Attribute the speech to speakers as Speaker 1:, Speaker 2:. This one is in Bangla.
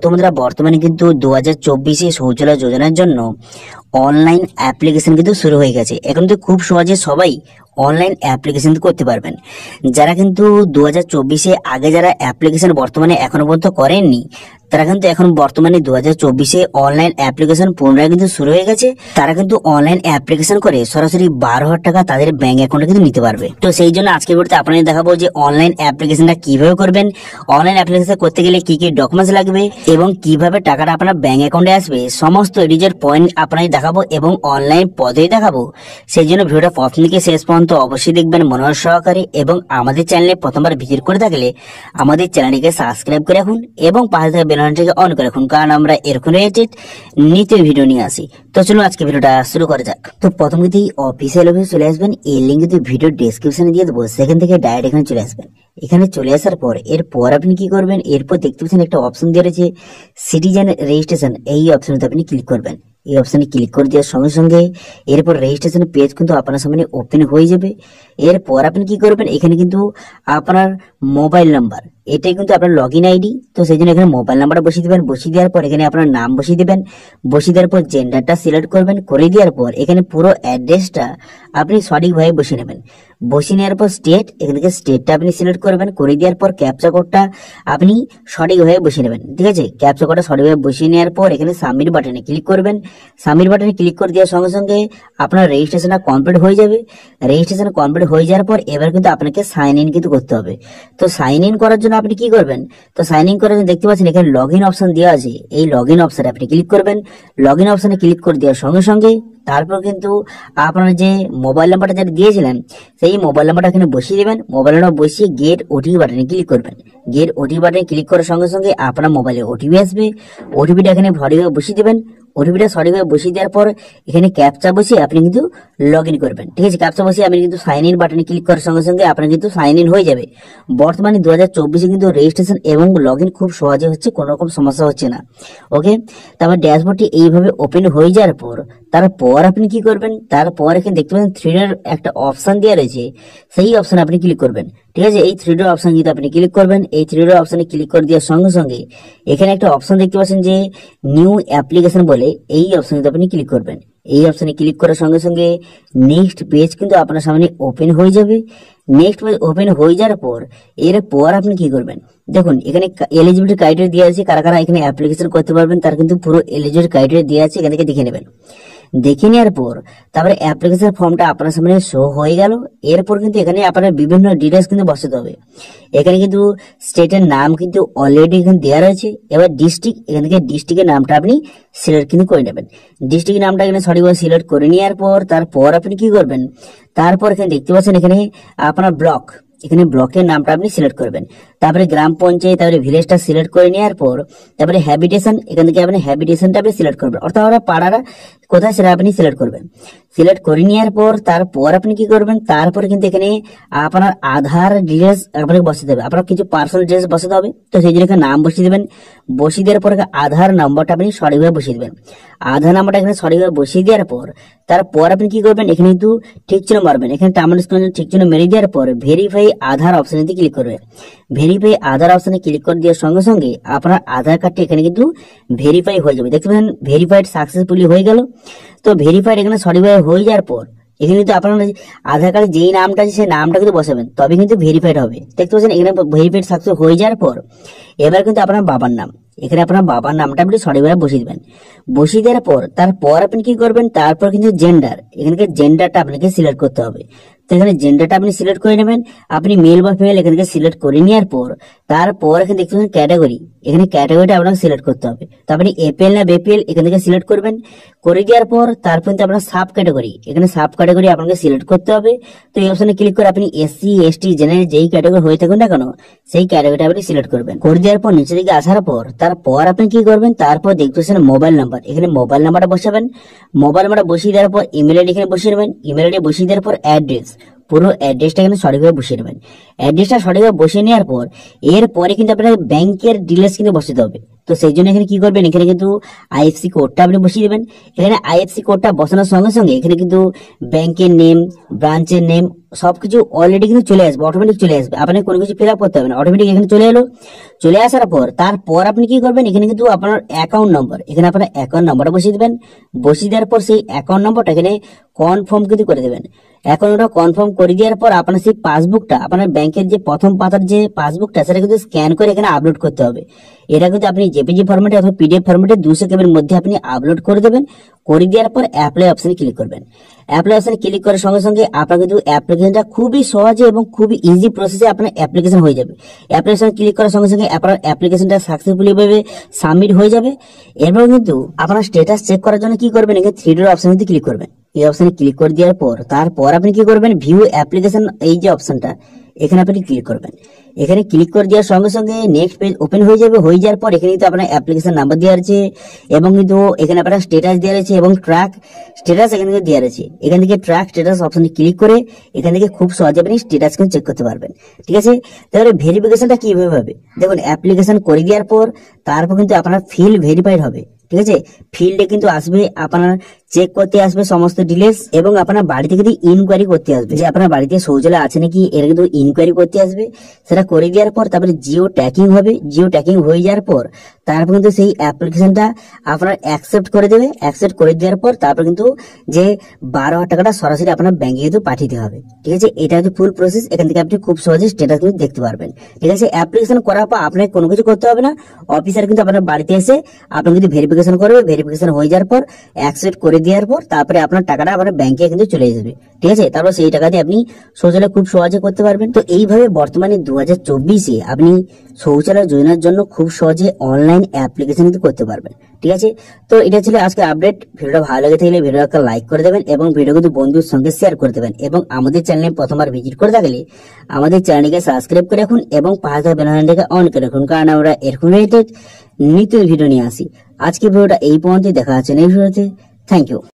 Speaker 1: তো বন্ধুরা বর্তমানে কিন্তু 2024 শৌচালয় যোজনার জন্য অনলাইন অ্যাপ্লিকেশন কিন্তু শুরু হয়ে গেছে। এখন তো খুব সহজে সবাই অনলাইন অ্যাপ্লিকেশন করতে পারবেন। যারা কিন্তু 2024 আগে যারা অ্যাপ্লিকেশন বর্তমানে এখনো পর্যন্ত করেননি, তারা কিন্তু এখন বর্তমানে 2024 অনলাইন অ্যাপ্লিকেশন পুনরায় কিন্তু শুরু হয়ে গেছে। তারা কিন্তু অনলাইন অ্যাপ্লিকেশন করে সরাসরি 12,000 টাকা তাদের ব্যাংক অ্যাকাউন্টে কিন্তু নিতে পারবে। তো সেই জন্য আজকের ভিডিওতে আপনাদের দেখাবো যে অনলাইন অ্যাপ্লিকেশনটা কিভাবে করবেন, অনলাইন অ্যাপ্লিকেশন করতে গেলে কি কি ডকুমেন্টস লাগবে এবং কিভাবে টাকাটা আপনার ব্যাংক অ্যাকাউন্টে আসবে, সমস্ত এডিজের পয়েন্ট আপনাদের দেখাবো এবং অনলাইন পদ্ধতি দেখাবো। সেই জন্য ভিডিওটা প্রথম থেকে শেষ পর্যন্ত অবশ্যই দেখবেন মনোযোগ সহকারে, এবং আমাদের চ্যানেলে প্রথমবার ভিজিট করে থাকলে আমাদের চ্যানেলটিকে সাবস্ক্রাইব করে রাখুন এবং পাশে থাকা বেল আইকনটিকে অন করে রাখুন, কারণ আমরা এরকম রিলেটেড নিত্য ভিডিও নিয়ে আসি। তো চলুন আজকে ভিডিওটা শুরু করা যাক। তো প্রথম কিন্তু অফিসিয়াল অফিসে চলে আসবেন, এই লিঙ্ক কিন্তু ভিডিও ডেসক্রিপশনে দিয়ে দেবো, সেখান থেকে ডাইরেক্ট এখানে চলে আসবেন। এখানে চলে আসার পর এরপর আপনি কি করবেন, এরপর দেখতে পাচ্ছেন একটা অপশন দিয়ে রয়েছে সিটিজেন রেজিস্ট্রেশন, এই অপশনটা আপনি ক্লিক করবেন। এই অপশনে ক্লিক করে দেওয়ার সঙ্গে সঙ্গে এরপর রেজিস্ট্রেশন পেজ কিন্তু আপনার সামনে ওপেন হয়ে যাবে। এরপর আপনি কি করবেন, এখানে কিন্তু আপনার মোবাইল নাম্বার, এটাই কিন্তু আপনার লগ ইন আইডি। তো সেই জন্য এখানে মোবাইল নাম্বারটা বসিয়ে দেবেন। বসিয়ে দেওয়ার পর এখানে আপনার নাম বসিয়ে দেবেন। বসিয়ে দেওয়ার পর জেন্ডারটা সিলেক্ট করবেন। করে দেওয়ার পর এখানে পুরো অ্যাড্রেসটা আপনি সঠিকভাবে বসিয়ে নেবেন। বসিয়ে নেওয়ার পর স্টেট, এখান থেকে স্টেটটা আপনি সিলেক্ট করবেন। করে দেওয়ার পর ক্যাপচা কোডটা আপনি সঠিকভাবে বসিয়ে নেবেন। ঠিক আছে, ক্যাপচা কোডটা সঠিকভাবে বসিয়ে নেওয়ার পর এখানে সাবমিট বাটনে ক্লিক করবেন। সাবমিট বাটনে ক্লিক করে দেওয়ার সঙ্গে সঙ্গে আপনার রেজিস্ট্রেশনটা কমপ্লিট হয়ে যাবে। রেজিস্ট্রেশন কমপ্লিট হয়ে যাওয়ার পর এবার কিন্তু আপনাকে সাইন ইন কিন্তু করতে হবে। তো সাইন ইন করার জন্য আপনি কি করবেন, তো সাইন ইন করার জন্য দেখতে পাচ্ছেন এখানে লগ ইন অপশন দেওয়া আছে। এই লগ ইন অপশনে আপনি ক্লিক করবেন। লগ ইন অপশনে ক্লিক করে দেওয়ার সঙ্গে সঙ্গে তারপর কিন্তু আপনার যে মোবাইল নাম্বারটা যেটা দিয়েছিলেন সেই মোবাইল নাম্বারটা এখানে বসিয়ে দেবেন। মোবাইল নাম্বার বসিয়ে গেট ওটিপি বাটনে ক্লিক করবেন। গেট ওটিপি বাটনে ক্লিক করার সঙ্গে সঙ্গে আপনার মোবাইলে ওটিপি আসবে। ওটিপিটা এখানে সঠিকভাবে বসিয়ে দেবেন। ওটিপিটা সঠিকভাবে বসিয়ে দেওয়ার পর এখানে ক্যাপচা বসিয়ে আপনি কিন্তু লগ ইন করবেন। ঠিক আছে, ক্যাপচা বসিয়ে আপনি কিন্তু সাইন ইন বাটনে ক্লিক করার সঙ্গে সঙ্গে আপনার কিন্তু সাইন ইন হয়ে যাবে। বর্তমানে 2024 কিন্তু রেজিস্ট্রেশন এবং লগ ইন খুব সহজে হচ্ছে, কোনো রকম সমস্যা হচ্ছে না। ওকে, তারপর ড্যাশবোর্ডটি এইভাবে ওপেন হয়ে যাওয়ার পর তারপর আপনি কি করবেন, তারপর এখানে দেখতে পাচ্ছেন 3 একটা অপশন দেওয়া রয়েছে, সেই অপশনে আপনি ক্লিক করবেন। ঠিক আছে, এই 3 অপশন যদি আপনি ক্লিক করবেন, এই 3 অপশনে ক্লিক করে দেওয়ার সঙ্গে সঙ্গে এখানে একটা অপশন দেখতে পাচ্ছেন যে নিউ অ্যাপ্লিকেশন বলে, এই অপশনে আপনি ক্লিক করবেন। এই অপশনে ক্লিক করার সঙ্গে সঙ্গে নেক্সট পেজ কিন্তু আপনার সামনে ওপেন হয়ে যাবে। নেক্সট পেজ ওপেন হয়ে যাওয়ার পর এরপর আপনি কি করবেন, দেখুন এখানে এলিজিবিলিটি ক্রাইটেরিয়া দেওয়া আছে, কারা কারা এখানে অ্যাপ্লিকেশন করতে পারবেন তার কিন্তু পুরো এলিজিবিলিটি ক্রাইটেরিয়া দেওয়া আছে, এখান থেকে দেখে নেবেন। দেখে নেওয়ার পর তারপরে অ্যাপ্লিকেশন ফর্মটা আপনার সামনে শো হয়ে গেল। এরপর কিন্তু এখানে আপনার বিভিন্ন ডিটেলস কিন্তু বসাতে হবে। এখানে কিন্তু স্টেটের নাম কিন্তু অলরেডি এখানে দেওয়া রয়েছে। এবার ডিস্ট্রিক্ট, এখান থেকে ডিস্ট্রিক্টের নামটা আপনি সিলেক্ট কিন্তু করে নেবেন। ডিস্ট্রিক্টের নামটা এখানে সঠিকভাবে সিলেক্ট করে নেওয়ার পর তারপর আপনি কি করবেন, তারপর এখানে দেখতে পাচ্ছেন এখানে আপনার ব্লক, এখানে ব্লকের নামটা আপনি সিলেক্ট করবেন। তারপরে গ্রাম পঞ্চায়েত, তারপরে ভিলেজটা সিলেক্ট করে নেওয়ার পর তারপরে হ্যাবিটেশন, এখান থেকে আপনি হ্যাবিটেশনটা আপনি সিলেক্ট করবেন, অর্থাৎ ওরা পাড়ারা কোথায় সেটা আপনি সিলেক্ট করবেন। সিলেক্ট করে নেওয়ার পর তারপর আপনি কি করবেন, তারপরে কিন্তু এখানে আপনার আধার ডিটেলস আপনাকে বসাতে হবে, আপনার কিছু পার্সোনাল ডিটেলস বসাতে হবে। তো সেই জন্য এখানে নাম বসিয়ে দেবেন। বসিয়ে দেওয়ার পর আধার নাম্বারটা আপনি সঠিকভাবে বসিয়ে দেবেন। আধার নাম্বারটা এখানে সঠিকভাবে বসিয়ে দেওয়ার পর তারপর আপনি কি করবেন, এখানে কিন্তু ঠিক চিহ্ন মারবেন। এখানে টার্মিনাল স্ক্রিনে ঠিক চিহ্ন মেরে দেওয়ার পর ভেরিফাই আধার অপশনে ক্লিক করবেন। ভেরিফাই আধার অপশনে ক্লিক করে দেওয়ার সঙ্গে সঙ্গে আপনার আধার কার্ডটি এখানে কিন্তু ভেরিফাই হয়ে যাবে। দেখতে পাচ্ছেন ভেরিফাইড সাকসেসফুলি হয়ে গেল। তো ভেরিফাইড এখানে সঠিকভাবে হয়ে যাওয়ার পর এখানে কিন্তু আপনার আধার কার্ডে যেই নামটা আছে সেই নামটা কিন্তু বসাবেন, তবে কিন্তু ভেরিফাইড হবে। দেখতে পাচ্ছেন এখানে ভেরিফাইড সাকসেস হয়ে যাওয়ার পর এবার কিন্তু আপনার বাবার নাম, এখানে আপনার বাবার নামটা আপনি সঠিকভাবে বসিয়ে দেবেন। বসিয়ে দেওয়ার পর তারপর আপনি কি করবেন, তারপর কিন্তু জেন্ডার, এখানে জেন্ডারটা আপনাকে সিলেক্ট করতে হবে। তো এখানে জেন্ডারটা আপনি সিলেক্ট করে নেবেন, আপনি মেল বা ফিমেল এখান থেকে সিলেক্ট করে নেওয়ার পর তারপর এখানে দেখতে পাচ্ছেন ক্যাটাগরি, এখানে ক্যাটাগরিটা আপনাকে সিলেক্ট করতে হবে। তো আপনি এপিএল না বিপিএল এখান থেকে সিলেক্ট করবেন। করে দেওয়ার পর তারপর কিন্তু আপনার সাব ক্যাটাগরি, এখানে সাব ক্যাটাগরি আপনাকে সিলেক্ট করতে হবে। তো এই অপশনে ক্লিক করে আপনি এসসি এসটি জেনারেল যেই ক্যাটাগরি হয়ে থাকুন না কেন সেই ক্যাটাগরিটা আপনি সিলেক্ট করবেন। করে দেওয়ার পর নিচে দিকে আসার পর তারপর আপনি কি করবেন, তারপর দেখতে পাচ্ছেন মোবাইল নাম্বার, এখানে মোবাইল নাম্বারটা বসাবেন। মোবাইল নাম্বারটা বসিয়ে দেওয়ার পর ইমেল আইডি এখানে বসিয়ে নেবেন। ইমেল আইডি বসিয়ে দেওয়ার পর অ্যাড্রেস, পুরো অ্যাড্রেসটা এখানে সঠিকভাবে বসিয়ে নেবেন। অ্যাড্রেসটা সঠিকভাবে বসিয়ে নেওয়ার পর এরপরে কিন্তু আপনার ব্যাংকের ডিটেইলস কিন্তু বসাতে হবে। তো সেই জন্য এখানে কি করবেন, এখানে কিন্তু আইএফসি কোডটা আপনি বসিয়ে দেবেন। এখানে আইএফসি কোডটা বসানোর সঙ্গে সঙ্গে এখানে কিন্তু ব্যাংকের নেম, ব্রাঞ্চের নেম সবকিছু অলরেডি কিন্তু চলে আসবে, অটোমেটিক চলে আসবে, আপনাকে কোনো কিছু ফিল আপ করতে হবে না, অটোমেটিক এখানে চলে এলো। চলে আসার পর তারপর আপনি কি করবেন, এখানে কিন্তু আপনার অ্যাকাউন্ট নম্বর, এখানে আপনার অ্যাকাউন্ট নম্বরটা বসিয়ে দেবেন। বসিয়ে দেওয়ার পর সেই অ্যাকাউন্ট নম্বরটা এখানে কনফার্ম কিন্তু করে দেবেন। অ্যাকাউন্টটা কনফার্ম করে দেওয়ার পর আপনার সেই পাসবুকটা, আপনার ব্যাংকের যে প্রথম পাতার যে পাসবুকটা, সেটা কিন্তু স্ক্যান করে এখানে আপলোড করতে হবে। এটা কিন্তু আপনি জেপিজি ফরম্যাটে অথবা পিডিএফ ফরম্যাটে 2 সেকেন্ডের মধ্যে আপনি আপলোড করে দেবেন। করে দেওয়ার পর অ্যাপ্লাই অপশনে ক্লিক করবেন। অ্যাপ্লাই অপশনে ক্লিক করার সঙ্গে সঙ্গে আপনার কিন্তু অ্যাপ্লিকেশনটা খুবই সহজে এবং খুবই ইজি প্রসেসে আপনার অ্যাপ্লিকেশন হয়ে যাবে। অ্যাপ্লিকেশন ক্লিক করার সঙ্গে সঙ্গে আপনার অ্যাপ্লিকেশনটা সাকসেসফুলি ভাবে সাবমিট হয়ে যাবে। এরপর কিন্তু আপনার স্ট্যাটাস চেক করার জন্য কি করবেন, এখানে 3 ডট অপশনে ক্লিক করবেন। এই অপশনে ক্লিক করে দেওয়ার পর তারপর আপনি কি করবেন, ভিউ অ্যাপ্লিকেশন এই যে অপশনটা, এখানে আপনি ক্লিক করবেন। এখানে ক্লিক করে দেওয়ার সঙ্গে সঙ্গে নেক্সট পেজ ওপেন হয়ে যাবে। হয়ে যাওয়ার পর এখানে কিন্তু আপনার অ্যাপ্লিকেশন নাম্বার দেওয়া আছে এবং কিন্তু এখানে আপনার স্ট্যাটাস দেওয়া আছে এবং ট্র্যাক স্ট্যাটাস এখান থেকে দেওয়া আছে। এখান থেকে ট্র্যাক স্ট্যাটাস অপশনে ক্লিক করে এখান থেকে খুব সহজে আপনি স্ট্যাটাস কিন্তু চেক করতে পারবেন। ঠিক আছে, তাহলে ভেরিফিকেশনটা কিভাবে হবে, দেখুন অ্যাপ্লিকেশন করে দেওয়ার পর তারপর কিন্তু আপনার ফিল্ড ভেরিফাইড হবে। ঠিক আছে, ফিল্ডে কিন্তু আসবে, আপনার চেক করতে আসবে সমস্ত ডিটেইলস এবং আপনার বাড়িতে কিন্তু ইনকোয়ারি করতে আসবে যে আপনার বাড়িতে শৌচালয় আছে নাকি, এর কিন্তু ইনকোয়ারি করতে আসবে। সেটা করে দেওয়ার পর তারপরে জিও ট্যাকিং হবে। জিও ট্যাকিং হয়ে যাওয়ার পর তারপর কিন্তু সেই অ্যাপ্লিকেশনটা আপনার অ্যাকসেপ্ট করে দেবে। অ্যাকসেপ্ট করে দেওয়ার পর তারপর কিন্তু যে 12,000 টাকাটা সরাসরি আপনার ব্যাংকে কিন্তু পাঠিয়ে হবে। ঠিক আছে, এটা হচ্ছে ফুল প্রসেস। এখান থেকে আপনি খুব সহজে স্ট্যাটাস কিন্তু দেখতে পারবেন। ঠিক আছে, অ্যাপ্লিকেশন করার পর আপনাকে কোনো কিছু করতে হবে না, অফিসার কিন্তু আপনার বাড়িতে এসে আপনার কিন্তু ভেরিফিকেশন করবে। ভেরিফিকেশন হয়ে যাওয়ার পর অ্যাকসেপ্ট করে দেওয়ার পর তারপরে আপনার টাকাটা আপনার ব্যাংকে কিন্তু চলে যাবে। ঠিক আছে, তারপর সেই টাকা দিয়ে আপনি শৌচালয় খুব সহজে করতে পারবেন। তো এইভাবে বর্তমানে 2024-এ আপনি শৌচালয় যোজনার জন্য খুব সহজে অনলাইন অ্যাপ্লিকেশন কিন্তু করতে পারবেন। ঠিক আছে, তো এটা ছিল আজকে আপডেট। ভিডিওটা ভালো লেগে থাকলে ভিডিওটা লাইক করে দেবেন এবং ভিডিও কিন্তু বন্ধুর সঙ্গে শেয়ার করে দেবেন এবং আমাদের চ্যানেলে প্রথমবার ভিজিট করে থাকলে আমাদের চ্যানেলটিকে সাবস্ক্রাইব করে রাখুন এবং পাশে থাকা বেল আইকনটাকে অন করে রাখুন, কারণ আমরা এরকম নিত্য ভিডিও নিয়ে আসি। আজকে ভিডিওটা এই পর্যন্ত, দেখা হচ্ছে নেক্সট ভিডিওতে। Thank you.